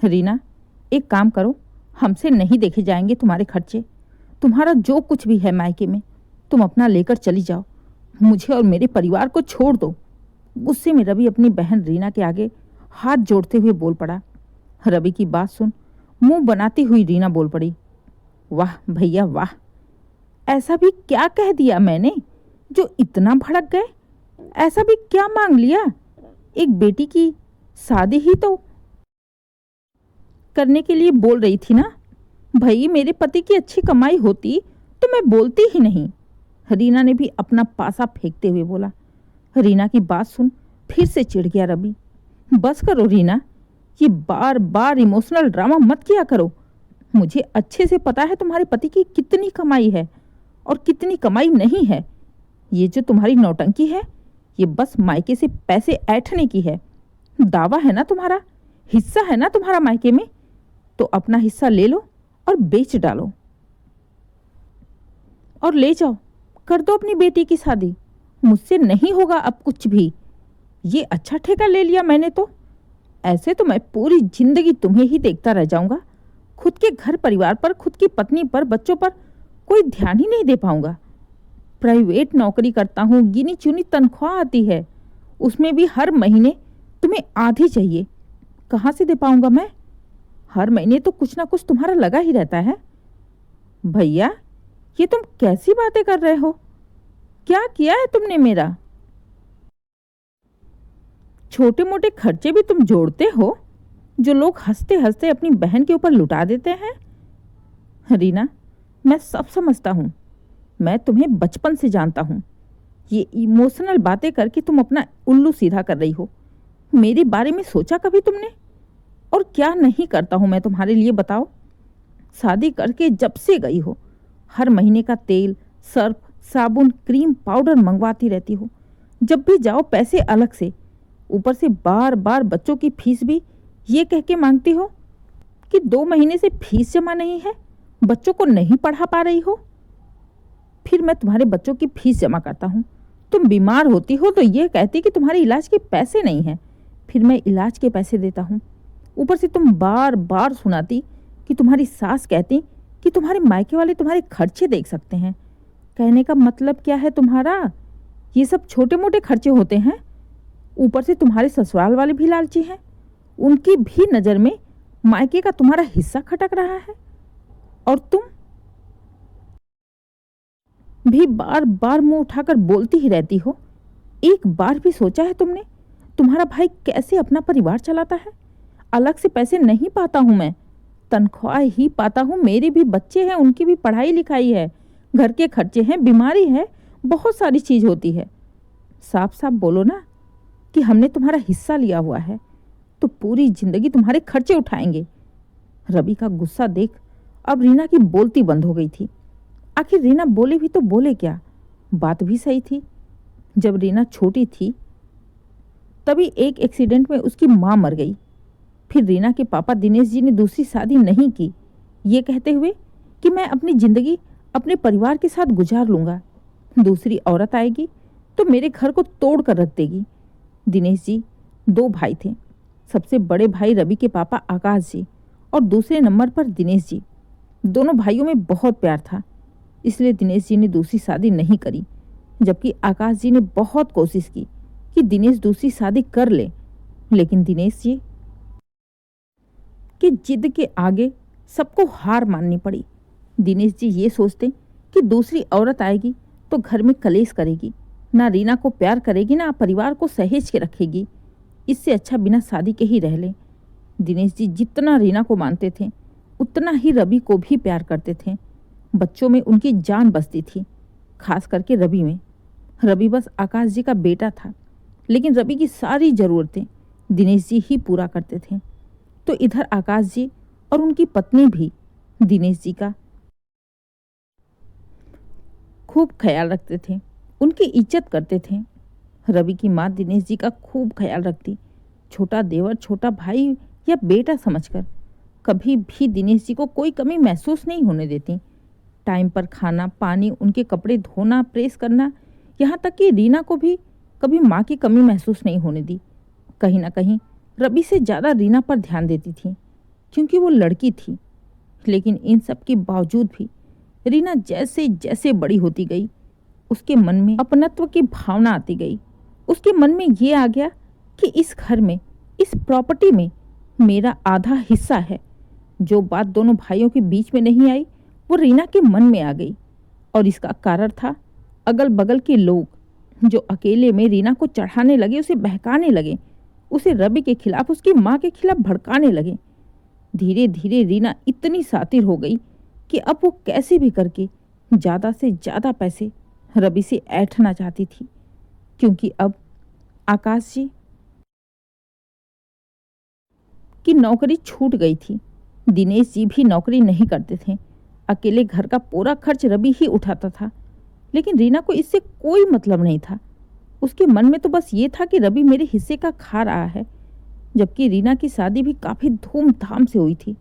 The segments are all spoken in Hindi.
रीना, एक काम करो, हमसे नहीं देखे जाएंगे तुम्हारे खर्चे। तुम्हारा जो कुछ भी है मायके में तुम अपना लेकर चली जाओ, मुझे और मेरे परिवार को छोड़ दो। गुस्से में रवि अपनी बहन रीना के आगे हाथ जोड़ते हुए बोल पड़ा। रवि की बात सुन मुंह बनाती हुई रीना बोल पड़ी, वाह भैया वाह, ऐसा भी क्या कह दिया मैंने जो इतना भड़क गए? ऐसा भी क्या मांग लिया? एक बेटी की शादी ही तो करने के लिए बोल रही थी ना। भाई मेरे पति की अच्छी कमाई होती तो मैं बोलती ही नहीं। रीना ने भी अपना पासा फेंकते हुए बोला। रीना की बात सुन फिर से चिढ़ गया रवि। बस करो रीना, ये बार बार इमोशनल ड्रामा मत किया करो। मुझे अच्छे से पता है तुम्हारे पति की कितनी कमाई है और कितनी कमाई नहीं है। ये जो तुम्हारी नौटंकी है ये बस मायके से पैसे ऐंठने की है। दावा है ना तुम्हारा, हिस्सा है ना तुम्हारा मायके में, तो अपना हिस्सा ले लो और बेच डालो और ले जाओ, कर दो अपनी बेटी की शादी। मुझसे नहीं होगा अब कुछ भी। ये अच्छा ठेका ले लिया मैंने तो। ऐसे तो मैं पूरी जिंदगी तुम्हें ही देखता रह जाऊंगा। खुद के घर परिवार पर, खुद की पत्नी पर, बच्चों पर कोई ध्यान ही नहीं दे पाऊंगा। प्राइवेट नौकरी करता हूँ, गिनी चुनी तनख्वाह आती है, उसमें भी हर महीने तुम्हें आधी चाहिए। कहाँ से दे पाऊंगा मैं? हर महीने तो कुछ ना कुछ तुम्हारा लगा ही रहता है। भैया ये तुम कैसी बातें कर रहे हो? क्या किया है तुमने मेरा? छोटे मोटे खर्चे भी तुम जोड़ते हो जो लोग हंसते हंसते अपनी बहन के ऊपर लुटा देते हैं। रीना, मैं सब समझता हूँ, मैं तुम्हें बचपन से जानता हूँ। ये इमोशनल बातें करके तुम अपना उल्लू सीधा कर रही हो। मेरे बारे में सोचा कभी तुमने? और क्या नहीं करता हूँ मैं तुम्हारे लिए, बताओ। शादी करके जब से गई हो हर महीने का तेल, सर्फ, साबुन, क्रीम, पाउडर मंगवाती रहती हो। जब भी जाओ पैसे अलग से, ऊपर से बार बार बच्चों की फीस भी ये कह के मांगती हो कि 2 महीने से फीस जमा नहीं है, बच्चों को नहीं पढ़ा पा रही हो। फिर मैं तुम्हारे बच्चों की फीस जमा करता हूँ, तुम बीमार होती हो तो ये कहती कि तुम्हारे इलाज के पैसे नहीं हैं, फिर मैं इलाज के पैसे देता हूँ। ऊपर से तुम बार बार सुनाती कि तुम्हारी सास कहती कि तुम्हारे मायके वाले तुम्हारे खर्चे देख सकते हैं। कहने का मतलब क्या है तुम्हारा? ये सब छोटे मोटे खर्चे होते हैं। ऊपर से तुम्हारे ससुराल वाले भी लालची हैं, उनकी भी नज़र में मायके का तुम्हारा हिस्सा खटक रहा है। और तुम भी बार बार मुंह उठाकर बोलती ही रहती हो। एक बार भी सोचा है तुमने तुम्हारा भाई कैसे अपना परिवार चलाता है? अलग से पैसे नहीं पाता हूं मैं, तनख्वाह ही पाता हूं। मेरे भी बच्चे हैं, उनकी भी पढ़ाई लिखाई है, घर के खर्चे हैं, बीमारी है, बहुत सारी चीज होती है। साफ साफ बोलो ना कि हमने तुम्हारा हिस्सा लिया हुआ है तो पूरी जिंदगी तुम्हारे खर्चे उठाएंगे। रवि का गुस्सा देख अब रीना की बोलती बंद हो गई थी। आखिर रीना बोले भी तो बोले क्या? बात भी सही थी। जब रीना छोटी थी तभी एक एक्सीडेंट में उसकी माँ मर गई। फिर रीना के पापा दिनेश जी ने दूसरी शादी नहीं की, ये कहते हुए कि मैं अपनी जिंदगी अपने परिवार के साथ गुजार लूंगा, दूसरी औरत आएगी तो मेरे घर को तोड़ कर रख देगी। दिनेश जी 2 भाई थे, सबसे बड़े भाई रवि के पापा आकाश जी और दूसरे नंबर पर दिनेश जी। दोनों भाइयों में बहुत प्यार था, इसलिए दिनेश जी ने दूसरी शादी नहीं करी, जबकि आकाश जी ने बहुत कोशिश की कि दिनेश दूसरी शादी कर ले, लेकिन दिनेश जी की जिद के आगे सबको हार माननी पड़ी। दिनेश जी ये सोचते कि दूसरी औरत आएगी तो घर में कलेश करेगी, ना रीना को प्यार करेगी, ना परिवार को सहेज के रखेगी, इससे अच्छा बिना शादी के ही रह ले। दिनेश जी जितना रीना को मानते थे उतना ही रवि को भी प्यार करते थे। बच्चों में उनकी जान बसती थी, खास करके रवि में। रवि बस आकाश जी का बेटा था, लेकिन रवि की सारी ज़रूरतें दिनेश जी ही पूरा करते थे। तो इधर आकाश जी और उनकी पत्नी भी दिनेश जी का खूब ख्याल रखते थे, उनकी इज्जत करते थे। रवि की माँ दिनेश जी का खूब ख्याल रखती, छोटा देवर, छोटा भाई या बेटा समझकर। कभी भी दिनेश जी को कोई कमी महसूस नहीं होने देती। टाइम पर खाना, पानी, उनके कपड़े धोना, प्रेस करना, यहाँ तक कि रीना को भी कभी माँ की कमी महसूस नहीं होने दी। कहीं ना कहीं रवि से ज़्यादा रीना पर ध्यान देती थी। क्योंकि वो लड़की थी। लेकिन इन सब के बावजूद भी रीना जैसे जैसे बड़ी होती गई, उसके मन में अपनत्व की भावना आती गई। उसके मन में ये आ गया कि इस घर में, इस प्रॉपर्टी में मेरा आधा हिस्सा है। जो बात दोनों भाइयों के बीच में नहीं आई, वो रीना के मन में आ गई। और इसका कारण था अगल बगल के लोग, जो अकेले में रीना को चढ़ाने लगे, उसे बहकाने लगे, उसे रवि के खिलाफ, उसकी माँ के खिलाफ भड़काने लगे। धीरे धीरे रीना इतनी सातिर हो गई कि अब वो कैसे भी करके ज़्यादा से ज़्यादा पैसे रवि से ऐंठना चाहती थी। क्योंकि अब आकाश जी की नौकरी छूट गई थी। दिनेश जी भी नौकरी नहीं करते थे। अकेले घर का पूरा खर्च रवि ही उठाता था। लेकिन रीना को इससे कोई मतलब नहीं था। उसके मन में तो बस ये था कि रवि मेरे हिस्से का खा रहा है। जबकि रीना की शादी भी काफ़ी धूमधाम से हुई थी,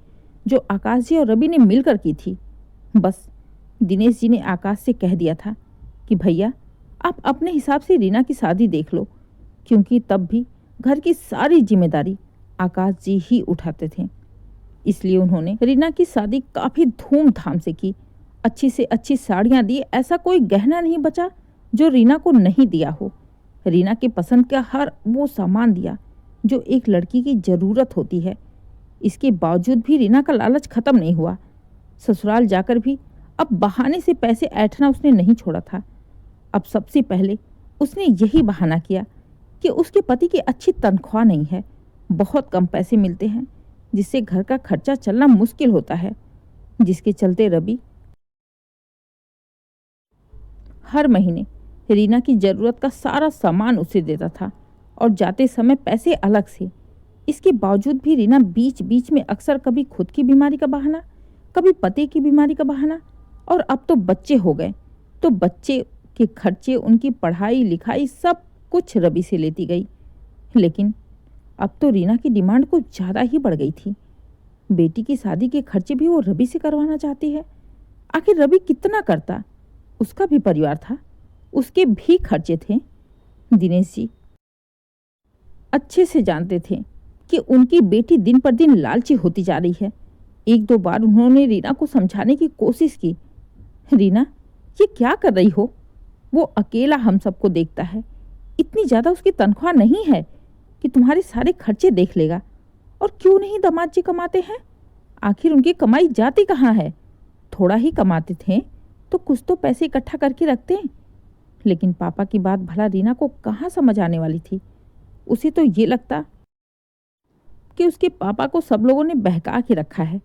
जो आकाश जी और रवि ने मिलकर की थी। बस दिनेश जी ने आकाश से कह दिया था कि भैया आप अपने हिसाब से रीना की शादी देख लो, क्योंकि तब भी घर की सारी जिम्मेदारी आकाश जी ही उठाते थे। इसलिए उन्होंने रीना की शादी काफ़ी धूमधाम से की। अच्छी से अच्छी साड़ियाँ दी, ऐसा कोई गहना नहीं बचा जो रीना को नहीं दिया हो। रीना के पसंद का हर वो सामान दिया जो एक लड़की की ज़रूरत होती है। इसके बावजूद भी रीना का लालच ख़त्म नहीं हुआ। ससुराल जाकर भी अब बहाने से पैसे ऐंठना उसने नहीं छोड़ा था। अब सबसे पहले उसने यही बहाना किया कि उसके पति की अच्छी तनख्वाह नहीं है, बहुत कम पैसे मिलते हैं, जिससे घर का खर्चा चलना मुश्किल होता है। जिसके चलते रवि हर महीने रीना की ज़रूरत का सारा सामान उसे देता था और जाते समय पैसे अलग से। इसके बावजूद भी रीना बीच बीच में अक्सर कभी खुद की बीमारी का बहाना, कभी पति की बीमारी का बहाना, और अब तो बच्चे हो गए तो बच्चे के खर्चे, उनकी पढ़ाई लिखाई सब कुछ रवि से लेती गई। लेकिन अब तो रीना की डिमांड कुछ ज़्यादा ही बढ़ गई थी। बेटी की शादी के खर्चे भी वो रवि से करवाना चाहती है। आखिर रवि कितना करता, उसका भी परिवार था, उसके भी खर्चे थे। दिनेश जी अच्छे से जानते थे कि उनकी बेटी दिन पर दिन लालची होती जा रही है। एक दो बार उन्होंने रीना को समझाने की कोशिश की, रीना ये क्या कर रही हो, वो अकेला हम सबको देखता है, इतनी ज़्यादा उसकी तनख्वाह नहीं है कि तुम्हारे सारे खर्चे देख लेगा। और क्यों नहीं दामाद जी कमाते हैं, आखिर उनकी कमाई जाती कहाँ है। थोड़ा ही कमाते थे तो कुछ तो पैसे इकट्ठा करके रखते। लेकिन पापा की बात भला रीना को कहाँ समझ आने वाली थी। उसे तो ये लगता कि उसके पापा को सब लोगों ने बहका के रखा है।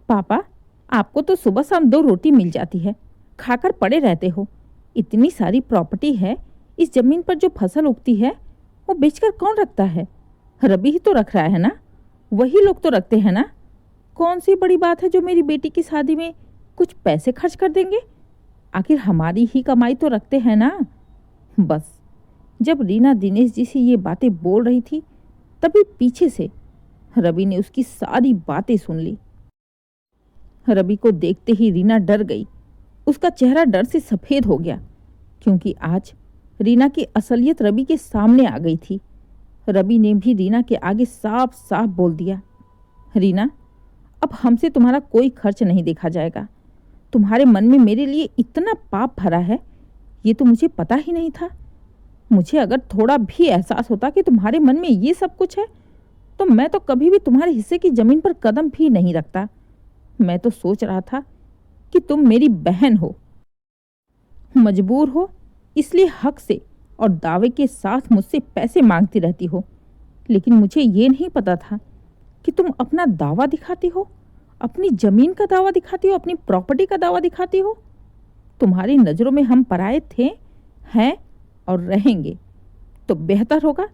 पापा आपको तो सुबह शाम 2 रोटी मिल जाती है, खाकर पड़े रहते हो। इतनी सारी प्रॉपर्टी है, इस जमीन पर जो फसल उगती है वो बेचकर कौन रखता है, रवि ही तो रख रहा है ना, वही लोग तो रखते हैं ना। कौन सी बड़ी बात है जो मेरी बेटी की शादी में कुछ पैसे खर्च कर देंगे, आखिर हमारी ही कमाई तो रखते हैं ना। बस जब रीना दिनेश जी से ये बातें बोल रही थी, तभी पीछे से रवि ने उसकी सारी बातें सुन ली। रवि को देखते ही रीना डर गई। उसका चेहरा डर से सफ़ेद हो गया, क्योंकि आज रीना की असलियत रवि के सामने आ गई थी। रवि ने भी रीना के आगे साफ साफ बोल दिया, रीना अब हमसे तुम्हारा कोई खर्च नहीं देखा जाएगा। तुम्हारे मन में मेरे लिए इतना पाप भरा है, ये तो मुझे पता ही नहीं था। मुझे अगर थोड़ा भी एहसास होता कि तुम्हारे मन में ये सब कुछ है, तो मैं तो कभी भी तुम्हारे हिस्से की ज़मीन पर कदम भी नहीं रखता। मैं तो सोच रहा था कि तुम मेरी बहन हो, मजबूर हो, इसलिए हक से और दावे के साथ मुझसे पैसे मांगती रहती हो। लेकिन मुझे ये नहीं पता था कि तुम अपना दावा दिखाती हो, अपनी ज़मीन का दावा दिखाती हो, अपनी प्रॉपर्टी का दावा दिखाती हो। तुम्हारी नज़रों में हम पराये थे, हैं और रहेंगे। तो बेहतर होगा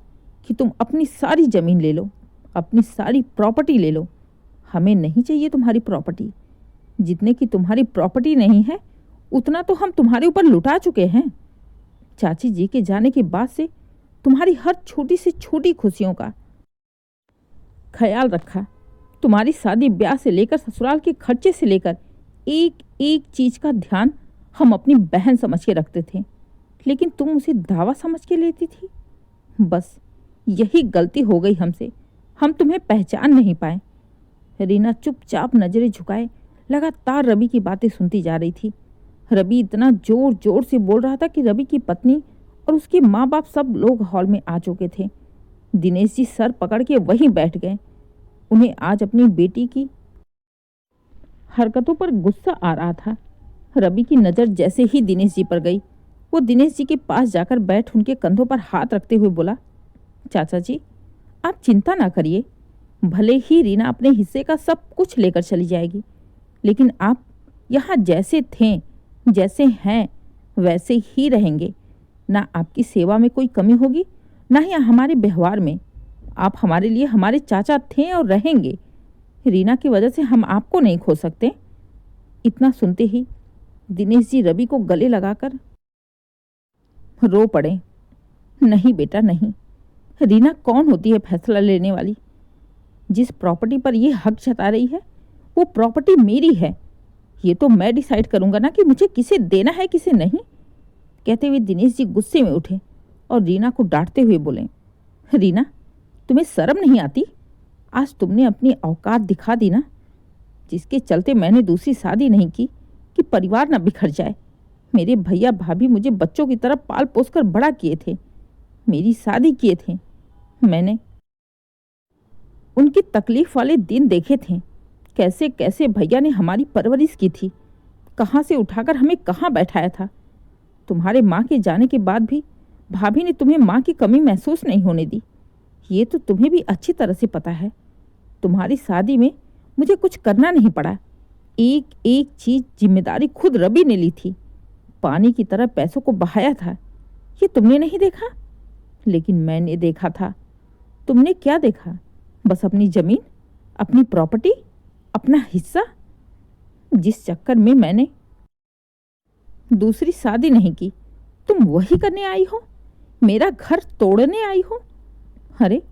कि तुम अपनी सारी ज़मीन ले लो, अपनी सारी प्रॉपर्टी ले लो। हमें नहीं चाहिए तुम्हारी प्रॉपर्टी। जितने की तुम्हारी प्रॉपर्टी नहीं है, उतना तो हम तुम्हारे ऊपर लुटा चुके हैं। चाची जी के जाने के बाद से तुम्हारी हर छोटी से छोटी खुशियों का ख्याल रखा। तुम्हारी शादी ब्याह से लेकर ससुराल के खर्चे से लेकर एक एक चीज़ का ध्यान हम अपनी बहन समझ के रखते थे, लेकिन तुम उसे दावा समझ के लेती थी। बस यही गलती हो गई हमसे, हम तुम्हें पहचान नहीं पाए। रीना चुपचाप नजरें झुकाए लगातार रवि की बातें सुनती जा रही थी। रवि इतना जोर जोर से बोल रहा था कि रवि की पत्नी और उसके माँ बाप सब लोग हॉल में आ चुके थे। दिनेश जी सर पकड़ के वहीं बैठ गए। उन्हें आज अपनी बेटी की हरकतों पर गुस्सा आ रहा था। रवि की नज़र जैसे ही दिनेश जी पर गई, वो दिनेश जी के पास जाकर बैठ उनके कंधों पर हाथ रखते हुए बोला, चाचा जी आप चिंता ना करिए, भले ही रीना अपने हिस्से का सब कुछ लेकर चली जाएगी, लेकिन आप यहाँ जैसे थे, जैसे हैं, वैसे ही रहेंगे। ना आपकी सेवा में कोई कमी होगी, ना ही हमारे व्यवहार में। आप हमारे लिए हमारे चाचा थे और रहेंगे। रीना की वजह से हम आपको नहीं खो सकते। इतना सुनते ही दिनेश जी रवि को गले लगाकर रो पड़े। नहीं बेटा नहीं, रीना कौन होती है फैसला लेने वाली? जिस प्रॉपर्टी पर ये हक जता रही है वो प्रॉपर्टी मेरी है। ये तो मैं डिसाइड करूंगा ना कि मुझे किसे देना है किसे नहीं। कहते हुए दिनेश जी गुस्से में उठे और रीना को डांटते हुए बोले, रीना तुम्हें शर्म नहीं आती? आज तुमने अपनी औकात दिखा दी ना, जिसके चलते मैंने दूसरी शादी नहीं की कि परिवार ना बिखर जाए। मेरे भैया भाभी मुझे बच्चों की तरह पाल पोस कर बड़ा किए थे, मेरी शादी किए थे। मैंने उनकी तकलीफ वाले दिन देखे थे, कैसे कैसे भैया ने हमारी परवरिश की थी, कहाँ से उठाकर हमें कहाँ बैठाया था। तुम्हारे माँ के जाने के बाद भी भाभी ने तुम्हें माँ की कमी महसूस नहीं होने दी। ये तो तुम्हें भी अच्छी तरह से पता है। तुम्हारी शादी में मुझे कुछ करना नहीं पड़ा। एक एक चीज जिम्मेदारी खुद रवि ने ली थी। पानी की तरह पैसों को बहाया था, ये तुमने नहीं देखा, लेकिन मैंने देखा था। तुमने क्या देखा? बस अपनी जमीन, अपनी प्रॉपर्टी, अपना हिस्सा। जिस चक्कर में मैंने दूसरी शादी नहीं की, तुम वही करने आई हो, मेरा घर तोड़ने आई हो। अरे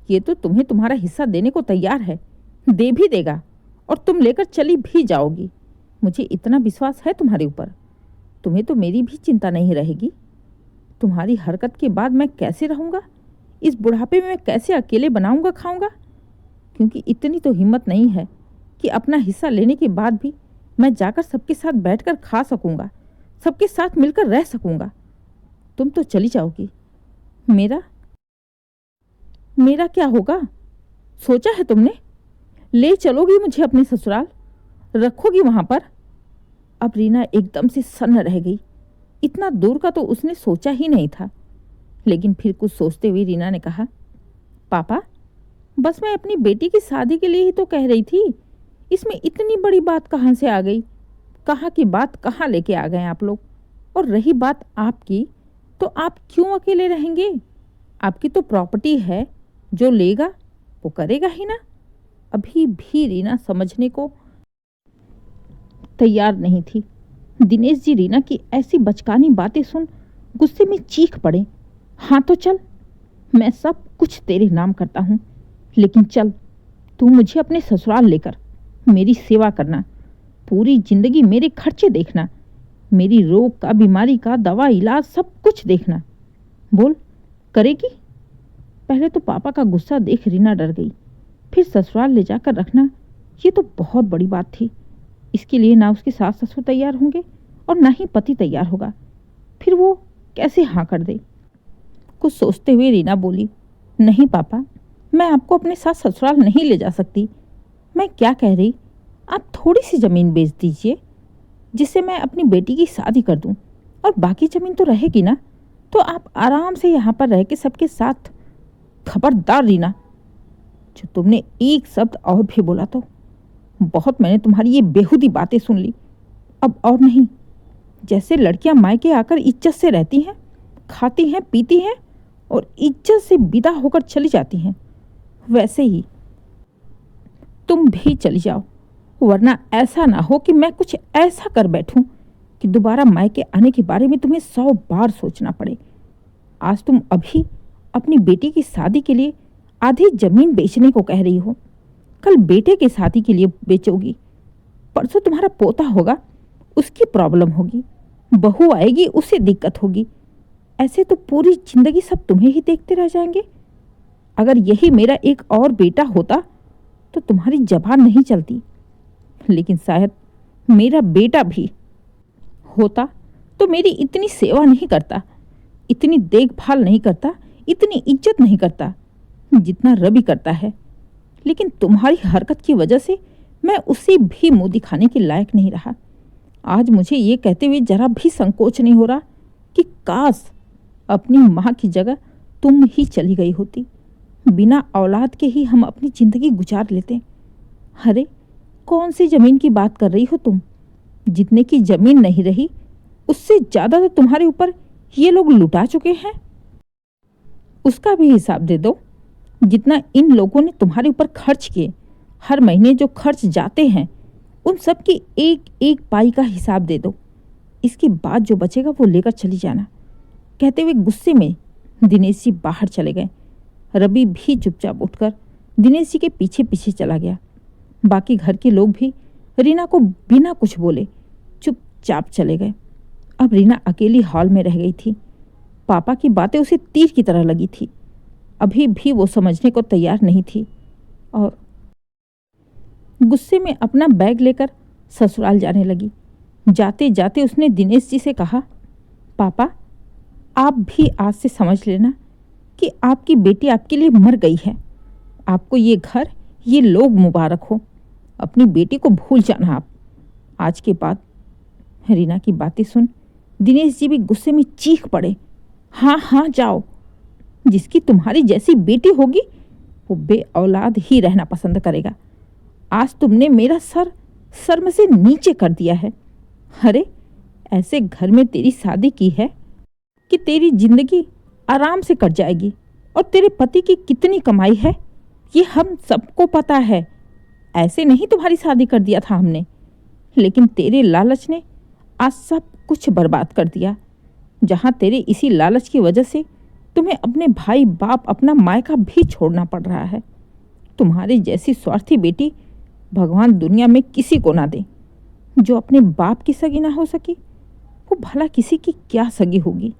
ये तो तुम्हें तुम्हारा हिस्सा देने को तैयार है, दे भी देगा और तुम लेकर चली भी जाओगी। मुझे इतना विश्वास है तुम्हारे ऊपर। तुम्हें तो मेरी भी चिंता नहीं रहेगी। तुम्हारी हरकत के बाद मैं कैसे रहूँगा? इस बुढ़ापे में मैं कैसे अकेले बनाऊँगा खाऊँगा? क्योंकि इतनी तो हिम्मत नहीं है कि अपना हिस्सा लेने के बाद भी मैं जाकर सबके साथ बैठकर खा सकूँगा, सबके साथ मिलकर रह सकूँगा। तुम तो चली जाओगी, मेरा क्या होगा? सोचा है तुमने? ले चलोगी मुझे अपने ससुराल, रखोगी वहां पर? अब रीना एकदम से सन्न रह गई। इतना दूर का तो उसने सोचा ही नहीं था। लेकिन फिर कुछ सोचते हुए रीना ने कहा, पापा बस मैं अपनी बेटी की शादी के लिए ही तो कह रही थी, इसमें इतनी बड़ी बात कहाँ से आ गई? कहाँ की बात कहाँ लेके आ गए आप लोग? और रही बात आपकी, तो आप क्यों अकेले रहेंगे? आपकी तो प्रॉपर्टी है, जो लेगा वो करेगा ही ना। अभी भी रीना समझने को तैयार नहीं थी। दिनेश जी रीना की ऐसी बचकानी बातें सुन गुस्से में चीख पड़े। हाँ तो चल, मैं सब कुछ तेरे नाम करता हूँ, लेकिन चल तू मुझे अपने ससुराल लेकर, मेरी सेवा करना, पूरी जिंदगी मेरे खर्चे देखना, मेरी रोग का, बीमारी का दवा इलाज सब कुछ देखना। बोल करेगी? पहले तो पापा का गुस्सा देख रीना डर गई, फिर ससुराल ले जाकर रखना, ये तो बहुत बड़ी बात थी। इसके लिए ना उसके सास ससुर तैयार होंगे और ना ही पति तैयार होगा, फिर वो कैसे हाँ कर दे? कुछ सोचते हुए रीना बोली, नहीं पापा, मैं आपको अपने साथ ससुराल नहीं ले जा सकती। मैं क्या कह रही, आप थोड़ी सी ज़मीन बेच दीजिए, जिससे मैं अपनी बेटी की शादी कर दूं, और बाकी ज़मीन तो रहेगी ना, तो आप आराम से यहाँ पर रह के सबके साथ। खबरदार रीना, जो तुमने एक शब्द और भी बोला तो बहुत मैंने तुम्हारी ये बेहुदी बातें सुन ली। अब और नहीं। जैसे लड़कियां मायके आकर इज्जत से रहती हैं, खाती हैं, पीती हैं और इज्जत से विदा होकर चली जाती हैं, वैसे ही तुम भी चली जाओ, वरना ऐसा ना हो कि मैं कुछ ऐसा कर बैठूं कि दोबारा मायके आने के बारे में तुम्हें 100 बार सोचना पड़े। आज तुम अभी अपनी बेटी की शादी के लिए आधी जमीन बेचने को कह रही हो, कल बेटे की शादी के लिए बेचोगी, परसों तुम्हारा पोता होगा, उसकी प्रॉब्लम होगी, बहू आएगी, उसे दिक्कत होगी। ऐसे तो पूरी जिंदगी सब तुम्हें ही देखते रह जाएंगे। अगर यही मेरा एक और बेटा होता तो तुम्हारी जबान नहीं चलती, लेकिन शायद मेरा बेटा भी होता तो मेरी इतनी सेवा नहीं करता, इतनी देखभाल नहीं करता, इतनी इज्जत नहीं करता जितना रवि करता है। लेकिन तुम्हारी हरकत की वजह से मैं उसे भी मुंह दिखाने के लायक नहीं रहा। आज मुझे ये कहते हुए जरा भी संकोच नहीं हो रहा कि काश अपनी माँ की जगह तुम ही चली गई होती। बिना औलाद के ही हम अपनी ज़िंदगी गुजार लेते। अरे कौन सी ज़मीन की बात कर रही हो तुम? जितने की ज़मीन नहीं रही उससे ज़्यादा तो तुम्हारे ऊपर ये लोग लुटा चुके हैं। उसका भी हिसाब दे दो। जितना इन लोगों ने तुम्हारे ऊपर खर्च किए, हर महीने जो खर्च जाते हैं, उन सब की एक एक पाई का हिसाब दे दो। इसके बाद जो बचेगा वो लेकर चली जाना। कहते हुए गुस्से में दिनेश जी बाहर चले गए। रवि भी चुपचाप उठकर दिनेश जी के पीछे पीछे चला गया। बाकी घर के लोग भी रीना को बिना कुछ बोले चुपचाप चले गए। अब रीना अकेली हॉल में रह गई थी। पापा की बातें उसे तीर की तरह लगी थी। अभी भी वो समझने को तैयार नहीं थी और गुस्से में अपना बैग लेकर ससुराल जाने लगी। जाते जाते उसने दिनेश जी से कहा, पापा आप भी आज से समझ लेना कि आपकी बेटी आपके लिए मर गई है। आपको ये घर, ये लोग मुबारक हो। अपनी बेटी को भूल जाना आप। आज के बाद रीना की बातें सुन दिनेश जी भी गुस्से में चीख पड़े। हाँ हाँ जाओ। जिसकी तुम्हारी जैसी बेटी होगी वो बे औलाद ही रहना पसंद करेगा। आज तुमने मेरा सर में से नीचे कर दिया है। अरे ऐसे घर में तेरी शादी की है कि तेरी जिंदगी आराम से कट जाएगी। और तेरे पति की कितनी कमाई है ये हम सबको पता है। ऐसे नहीं तुम्हारी शादी कर दिया था हमने, लेकिन तेरे लालच ने आज सब कुछ बर्बाद कर दिया। जहाँ तेरे इसी लालच की वजह से तुम्हें अपने भाई बाप, अपना मायका भी छोड़ना पड़ रहा है। तुम्हारी जैसी स्वार्थी बेटी भगवान दुनिया में किसी को ना दे। जो अपने बाप की सगी ना हो सकी वो भला किसी की क्या सगी होगी।